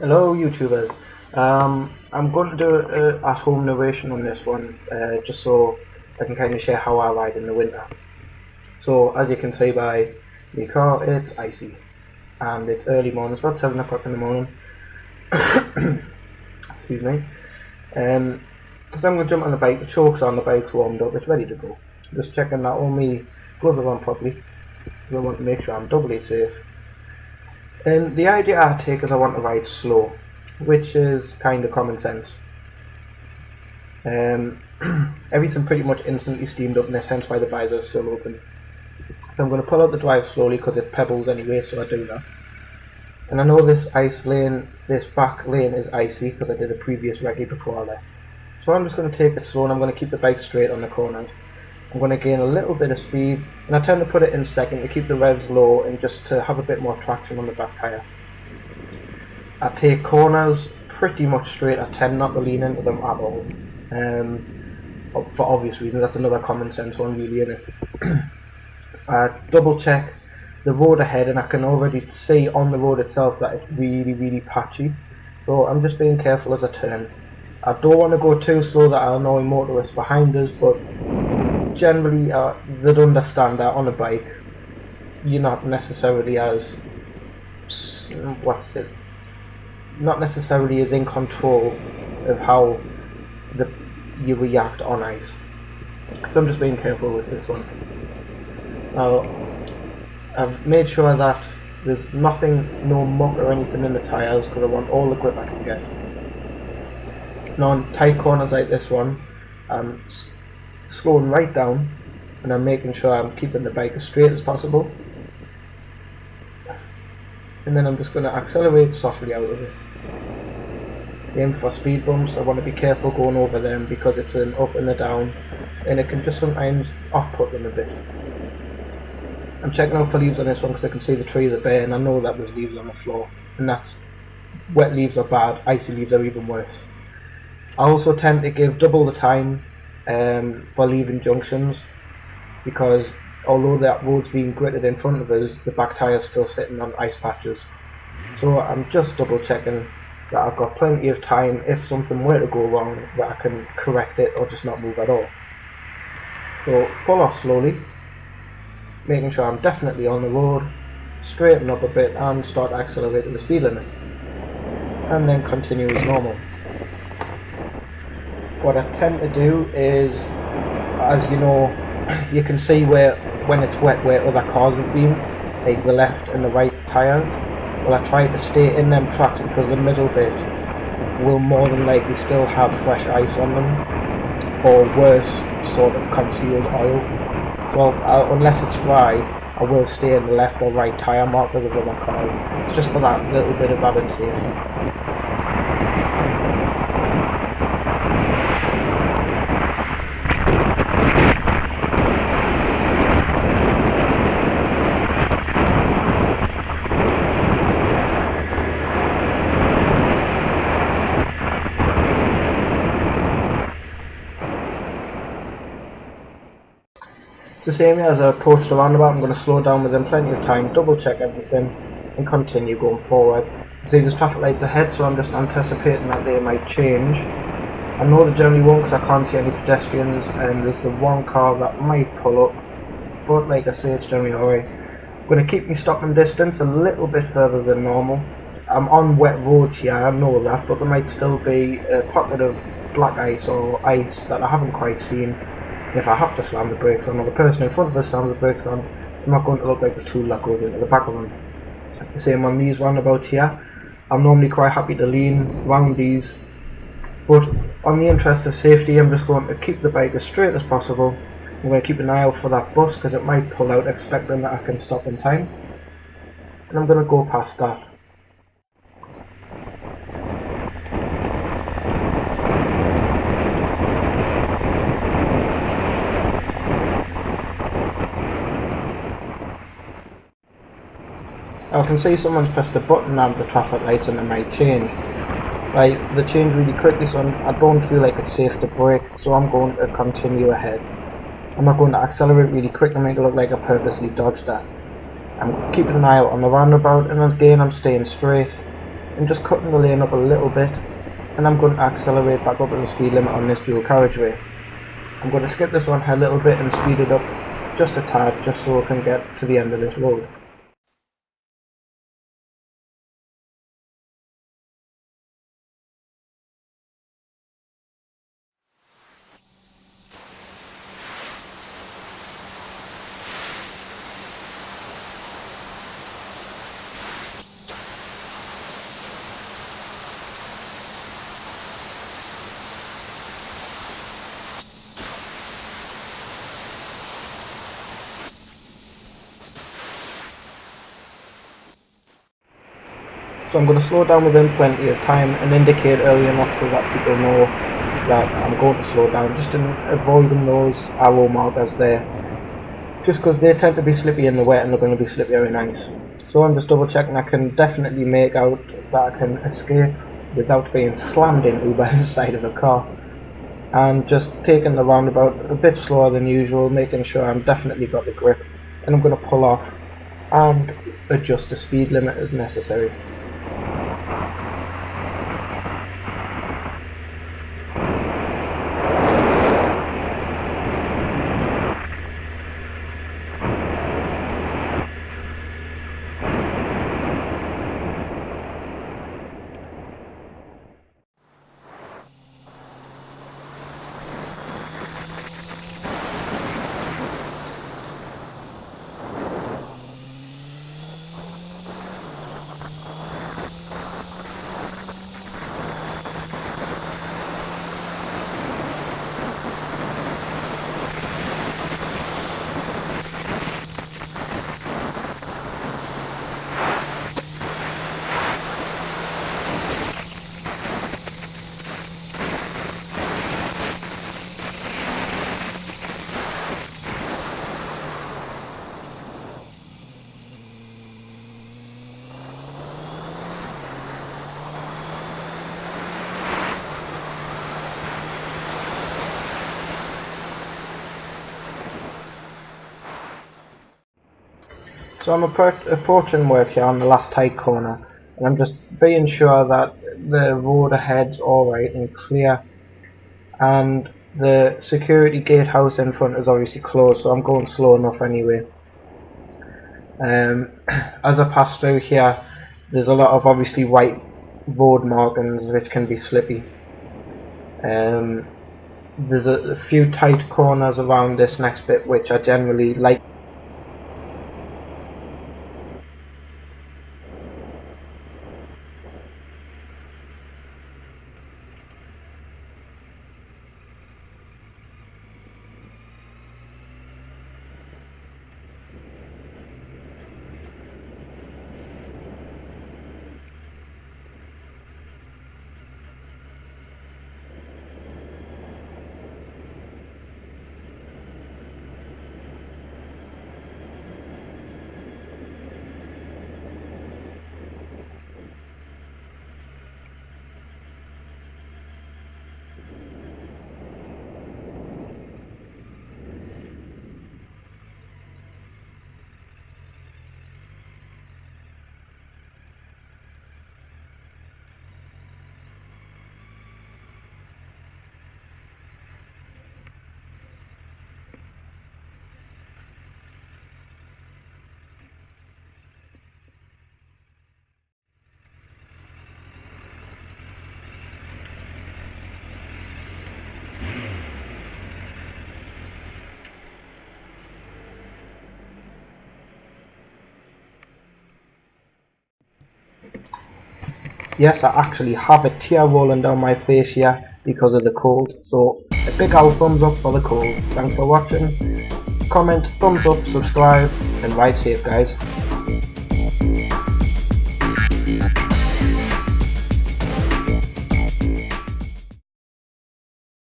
Hello YouTubers. I'm going to do a at-home narration on this one, just so I can kind of share how I ride in the winter. So as you can see by the car, it's icy and it's early morning. It's about 7 o'clock in the morning. Excuse me. So I'm going to jump on the bike. The chokes on the bike's warmed up. It's ready to go. Just checking that all my gloves are on properly. I want to make sure I'm doubly safe. And the idea I take is I want to ride slow, which is kind of common sense. Everything pretty much instantly steamed up in this, hence why the visor is still open. So I'm going to pull out the drive slowly because it pebbles anyway, so I do that. And I know this back lane is icy because I did a previous recce before I left. So I'm just going to take it slow and I'm going to keep the bike straight on the corners. I'm going to gain a little bit of speed, and I tend to put it in second to keep the revs low and just to have a bit more traction on the back tyre. I take corners pretty much straight. I tend not to lean into them at all, for obvious reasons. That's another common sense one really, isn't it? I double check the road ahead, and I can already see on the road itself that it's really patchy, so I'm just being careful as I turn. I don't want to go too slow that I'll annoy motorists behind us, but generally they'd understand that on a bike you're not necessarily as not necessarily as in control of how you react on ice. So I'm just being careful with this one. Now I've made sure that there's nothing, no muck or anything in the tyres, because I want all the grip I can get. Now on tight corners like this one, I'm slowing right down and I'm making sure I'm keeping the bike as straight as possible, and then I'm just going to accelerate softly out of it. Same for speed bumps. I want to be careful going over them because it's an up and a down, and it can just sometimes off-put them a bit. I'm checking out for leaves on this one because I can see the trees are bare, and I know that there's leaves on the floor, and that's wet leaves are bad, icy leaves are even worse. I also tend to give double the time for leaving junctions, because although that road's being gritted in front of us, the back tyre's still sitting on ice patches. So I'm just double checking that I've got plenty of time, if something were to go wrong, that I can correct it or just not move at all. So pull off slowly, making sure I'm definitely on the road, straighten up a bit and start accelerating the speed limit, and then continue as normal. What I tend to do is, as you know, you can see where when it's wet where other cars have been, like the left and the right tyres. Well, I try to stay in them tracks because the middle bit will more than likely still have fresh ice on them, or worse, sort of concealed oil. Well, unless it's dry, I will stay in the left or right tyre markers of other cars, just for that little bit of added safety. The same as I approach the roundabout, I'm going to slow down within plenty of time, double check everything and continue going forward. See, there's traffic lights ahead, so I'm just anticipating that they might change. I know they generally won't because I can't see any pedestrians, and there's the one car that might pull up, but like I say, it's generally alright. I'm going to keep my stopping distance a little bit further than normal. I'm on wet roads here, I know that, but there might still be a pocket of black ice or ice that I haven't quite seen. If I have to slam the brakes on, or the person in front of us slams the brakes on, I'm not going to look like the tool that goes into the back of them. The same on these roundabouts here. I'm normally quite happy to lean round these, but on the interest of safety, I'm just going to keep the bike as straight as possible. I'm going to keep an eye out for that bus because it might pull out, expecting that I can stop in time, and I'm going to go past that. I can see someone's pressed a button on the traffic lights and it might change. Right, they change really quickly, so I don't feel like it's safe to brake, so I'm going to continue ahead. I'm not going to accelerate really quick and make it look like I purposely dodged that. I'm keeping an eye out on the roundabout, and again I'm staying straight. and just cutting the lane up a little bit, and I'm going to accelerate back up to the speed limit on this dual carriageway. I'm going to skip this one a little bit and speed it up just a tad, just so I can get to the end of this road. So I'm going to slow down within plenty of time and indicate early enough so that people know that I'm going to slow down, just in avoiding those arrow markers there, just because they tend to be slippy in the wet and they're going to be slippier in ice. So I'm just double checking I can definitely make out that I can escape without being slammed into by the side of a car, and just taking the roundabout a bit slower than usual, making sure I'm definitely got the grip, and I'm going to pull off and adjust the speed limit as necessary. So I'm approaching work here on the last tight corner, and I'm just being sure that the road ahead's alright and clear, and the security gatehouse in front is obviously closed, so I'm going slow enough anyway. As I pass through here, there's a lot of obviously white road markings which can be slippy. There's a few tight corners around this next bit which I generally like. Yes, I actually have a tear rolling down my face here because of the cold, so a big old thumbs up for the cold. Thanks for watching, comment, thumbs up, subscribe, and ride safe guys.